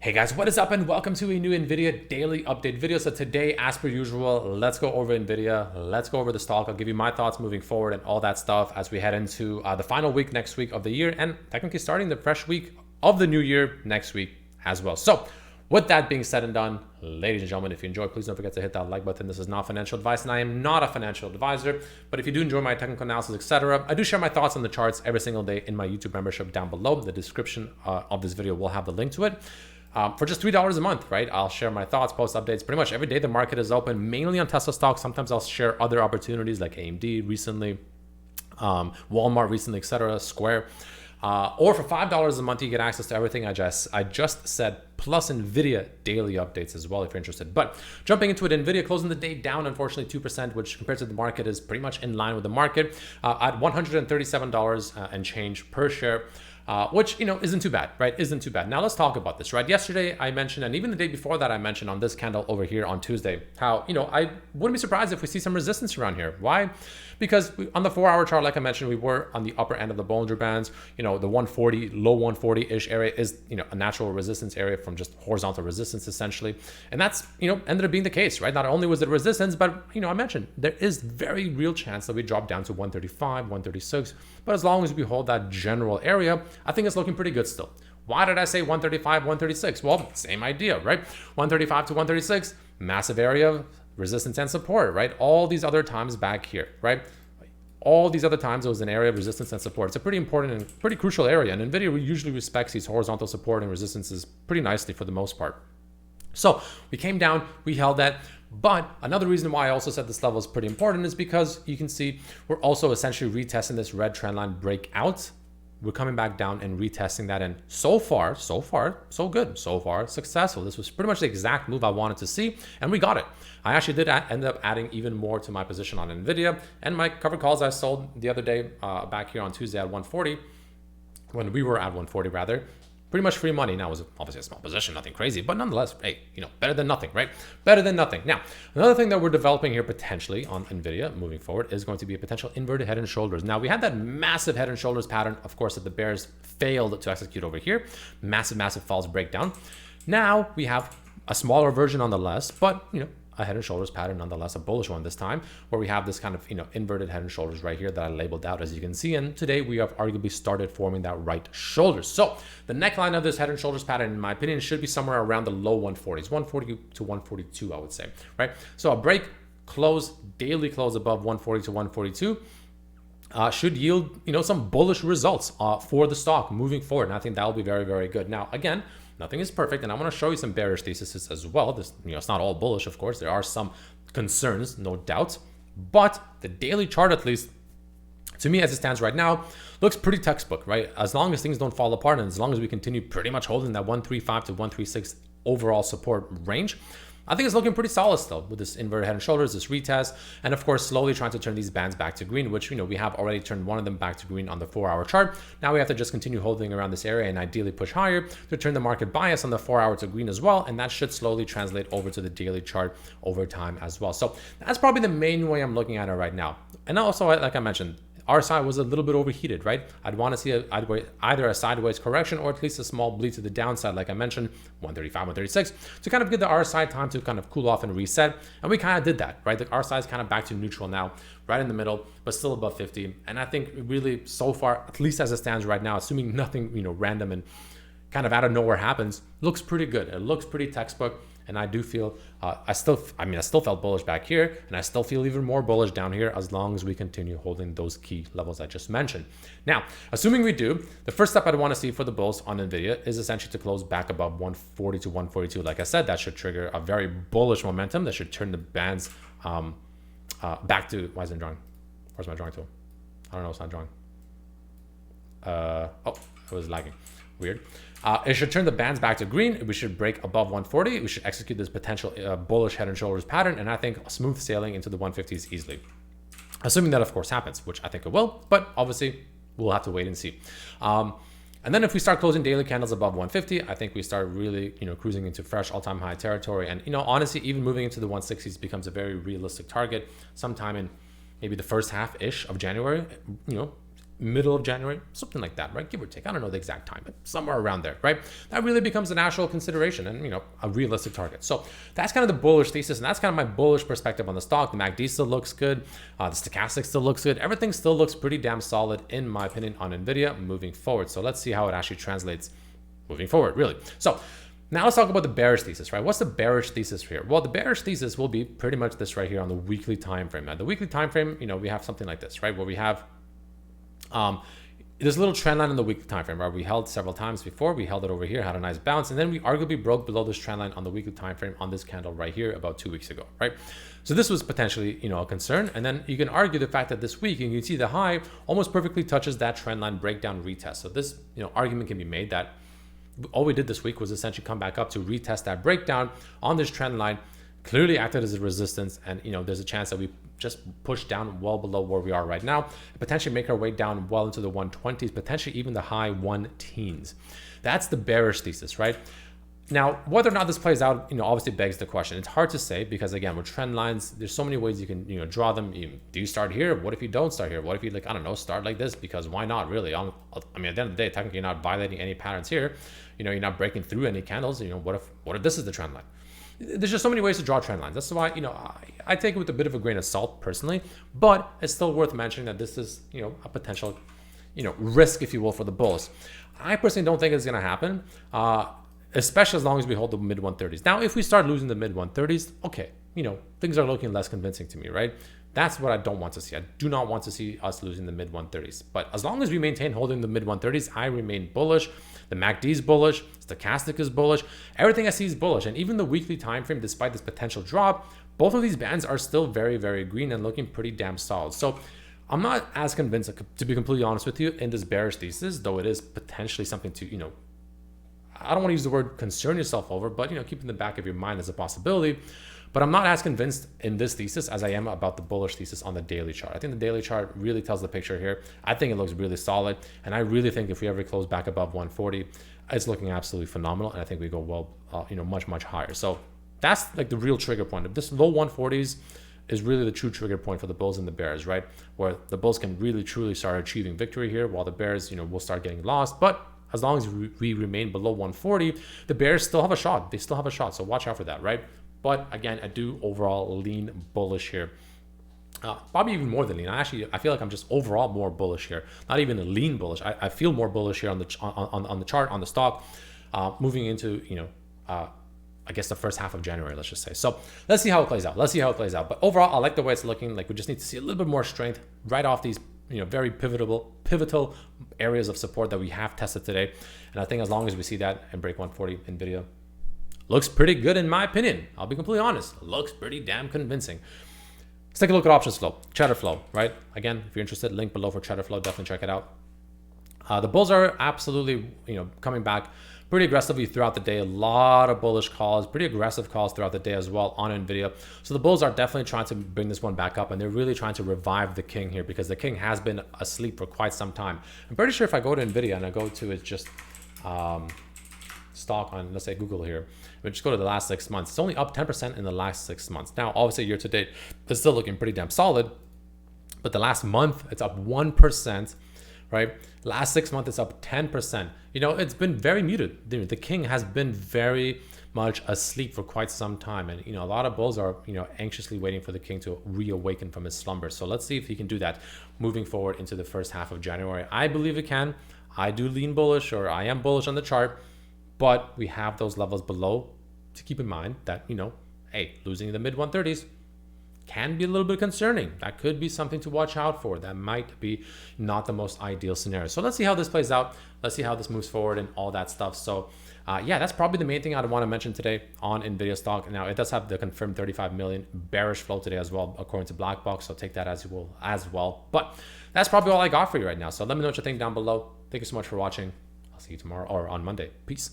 Hey guys, what is up and welcome to a new NVIDIA daily update video. So today, as per usual, let's go over NVIDIA. Let's go over the stock. I'll give you my thoughts moving forward and all that stuff as we head into the final week next week of the year and technically starting the fresh week of the new year next week as well. So with that being said and done, ladies and gentlemen, if you enjoy, please don't forget to hit that like button. This is not financial advice and I am not a financial advisor, but if you do enjoy my technical analysis, etc., I do share my thoughts on the charts every single day in my YouTube membership down below. The description of this video will have the link to it. For just $3 a month, right? I'll share my thoughts, post updates pretty much every day. The market is open, mainly on Tesla stocks. Sometimes I'll share other opportunities like AMD recently, Walmart recently, etc., Square. Or for $5 a month, you get access to everything I just said, plus NVIDIA daily updates as well if you're interested. But jumping into it, NVIDIA closing the day down, unfortunately, 2%, which compared to the market is pretty much in line with the market at $137 and change per share. Which, isn't too bad, right? Isn't too bad. Now let's talk about this, right? Yesterday I mentioned, and even the day before that I mentioned on this candle over here on Tuesday, how, I wouldn't be surprised if we see some resistance around here. Why? Because on the 4-hour chart, like I mentioned, we were on the upper end of the Bollinger Bands. The 140, low 140-ish area is, a natural resistance area from just horizontal resistance essentially. And that's, ended up being the case, right? Not only was it resistance, but, I mentioned there is very real chance that we drop down to 135, 136. But as long as we hold that general area, I think it's looking pretty good still. Why did I say 135, 136? Well, same idea, right? 135 to 136, massive area, resistance and support, right? All these other times back here, right? All these other times it was an area of resistance and support. It's a pretty important and pretty crucial area. And NVIDIA usually respects these horizontal support and resistances pretty nicely for the most part. So we came down, we held that. But another reason why I also said this level is pretty important is because you can see we're also essentially retesting this red trend line breakout. We're coming back down and retesting that. And so far, so good. So far, successful. This was pretty much the exact move I wanted to see. And we got it. I actually did end up adding even more to my position on NVIDIA. And my covered calls I sold the other day back here on Tuesday at 140. When we were at 140 rather. Pretty much free money. Now it was obviously a small position, nothing crazy, but nonetheless, hey, better than nothing, right? Better than nothing. Now, another thing that we're developing here potentially on NVIDIA moving forward is going to be a potential inverted head and shoulders. Now, we had that massive head and shoulders pattern, of course, that the bears failed to execute over here. Massive false breakdown. Now we have a smaller version nonetheless, but, a head and shoulders pattern nonetheless, a bullish one this time, where we have this kind of, inverted head and shoulders right here that I labeled out as you can see. And today we have arguably started forming that right shoulder. So the neckline of this head and shoulders pattern, in my opinion, should be somewhere around the low 140s, 140 to 142, I would say, right? So a break close, daily close above 140 to 142 should yield, some bullish results for the stock moving forward. And I think that will be very, very good. Now, again, nothing is perfect, and I want to show you some bearish theses as well. This, it's not all bullish, of course. There are some concerns, no doubt, but the daily chart, at least to me as it stands right now, looks pretty textbook, right? As long as things don't fall apart and as long as we continue pretty much holding that 135 to 136 overall support range, I think it's looking pretty solid still with this inverted head and shoulders, this retest, and of course slowly trying to turn these bands back to green, which we have already turned one of them back to green on the 4-hour chart. Now we have to just continue holding around this area and ideally push higher to turn the market bias on the 4-hour to green as well, and that should slowly translate over to the daily chart over time as well. So that's probably the main way I'm looking at it right now. And also, like I mentioned, RSI was a little bit overheated, right? I'd want to see either a sideways correction or at least a small bleed to the downside, like I mentioned, 135, 136, to kind of give the RSI time to kind of cool off and reset. And we kind of did that, right? The RSI is kind of back to neutral now, right in the middle, but still above 50. And I think really so far, at least as it stands right now, assuming nothing, random and kind of out of nowhere happens, looks pretty good. It looks pretty textbook. And I do feel, I still felt bullish back here, and I still feel even more bullish down here as long as we continue holding those key levels I just mentioned. Now, assuming we do, the first step I'd want to see for the bulls on NVIDIA is essentially to close back above 140 to 142. Like I said, that should trigger a very bullish momentum that should turn the bands back to, why isn't it drawing? Where's my drawing tool? I don't know, it's not drawing. Oh, it was lagging. Weird. It should turn the bands back to green. We should break above 140. We should execute this potential bullish head and shoulders pattern. And I think smooth sailing into the 150s easily. Assuming that, of course, happens, which I think it will. But obviously, we'll have to wait and see. And then if we start closing daily candles above 150, I think we start really, cruising into fresh all-time high territory. And, honestly, even moving into the 160s becomes a very realistic target sometime in maybe the first half-ish of January. middle of January, something like that, right? Give or take. I don't know the exact time, but somewhere around there, right? That really becomes an actual consideration and, a realistic target. So that's kind of the bullish thesis, and that's kind of my bullish perspective on the stock. The MACD still looks good. The stochastic still looks good. Everything still looks pretty damn solid, in my opinion, on NVIDIA moving forward. So let's see how it actually translates moving forward, really. So now let's talk about the bearish thesis, right? What's the bearish thesis here? Well, the bearish thesis will be pretty much this right here on the weekly time frame. Now, the weekly time frame, we have something like this, right? Where we have there's a little trend line in the weekly time frame, right? We held several times before. We held it over here, had a nice bounce, and then we arguably broke below this trend line on the weekly time frame on this candle right here about 2 weeks ago, right? So this was potentially, a concern. And then you can argue the fact that this week, and you can see the high almost perfectly touches that trend line breakdown retest. So this, argument can be made that all we did this week was essentially come back up to retest that breakdown on this trend line, clearly acted as a resistance, and there's a chance that we just push down well below where we are right now, potentially make our way down well into the 120s, potentially even the high 1-teens. That's the bearish thesis, right? Now, whether or not this plays out, obviously begs the question. It's hard to say because, again, with trend lines, there's so many ways you can, draw them. Do you start here? What if you don't start here? What if you, start like this? Because why not, really? At the end of the day, technically you're not violating any patterns here. You're not breaking through any candles. What if this is the trend line? There's just so many ways to draw trend lines. That's why, I take it with a bit of a grain of salt personally, but it's still worth mentioning that this is, a potential, risk, if you will, for the bulls. I personally don't think it's going to happen, especially as long as we hold the mid 130s. Now, if we start losing the mid 130s, okay, things are looking less convincing to me, right? That's what I don't want to see. I do not want to see us losing the mid 130s. But as long as we maintain holding the mid 130s, I remain bullish. The MACD is bullish. Stochastic is bullish. Everything I see is bullish. And even the weekly time frame, despite this potential drop, both of these bands are still very, very green and looking pretty damn solid. So I'm not as convinced, to be completely honest with you, in this bearish thesis, though it is potentially something to, I don't want to use the word concern yourself over, but, keep in the back of your mind as a possibility. But I'm not as convinced in this thesis as I am about the bullish thesis on the daily chart. I think the daily chart really tells the picture here. I think it looks really solid. And I really think if we ever close back above 140, it's looking absolutely phenomenal. And I think we go well, much, much higher. So that's like the real trigger point. If this low 140s is really the true trigger point for the bulls and the bears, right? Where the bulls can really, truly start achieving victory here, while the bears, will start getting lost. But as long as we remain below 140, the bears still have a shot. They still have a shot. So watch out for that, right? But again, I do overall lean bullish here. Probably even more than lean. I feel like I'm just overall more bullish here. Not even a lean bullish. I feel more bullish here on the chart, on the stock, moving into I guess the first half of January, let's just say. So let's see how it plays out. But overall, I like the way it's looking. Like we just need to see a little bit more strength right off these very pivotal areas of support that we have tested today. And I think as long as we see that and break 140 NVIDIA, looks pretty good in my opinion. I'll be completely honest. Looks pretty damn convincing. Let's take a look at options flow, cheddar flow, right? Again, if you're interested, link below for cheddar flow, definitely check it out. The bulls are absolutely, coming back pretty aggressively throughout the day. A lot of bullish calls, pretty aggressive calls throughout the day as well on NVIDIA. So the bulls are definitely trying to bring this one back up, and they're really trying to revive the king here because the king has been asleep for quite some time. I'm pretty sure if I go to NVIDIA and I go to its just stock on, let's say, Google here, we just go to the last 6 months. It's only up 10% in the last 6 months. Now, obviously, year to date, it's still looking pretty damn solid, but the last month, it's up 1%. Right? Last 6 months, it's up 10%. It's been very muted. The king has been very much asleep for quite some time. And, a lot of bulls are, anxiously waiting for the king to reawaken from his slumber. So let's see if he can do that moving forward into the first half of January. I believe it can. I do lean bullish, or I am bullish on the chart, but we have those levels below to keep in mind that, hey, losing the mid 130s can be a little bit concerning. That could be something to watch out for. That might be not the most ideal scenario. So let's see how this plays out. Let's see how this moves forward and all that stuff. So yeah, that's probably the main thing I'd want to mention today on NVIDIA stock. Now, it does have the confirmed 35 million bearish flow today as well, according to Black Box. So take that as you will as well. But that's probably all I got for you right now. So let me know what you think down below. Thank you so much for watching. I'll see you tomorrow or on Monday. Peace.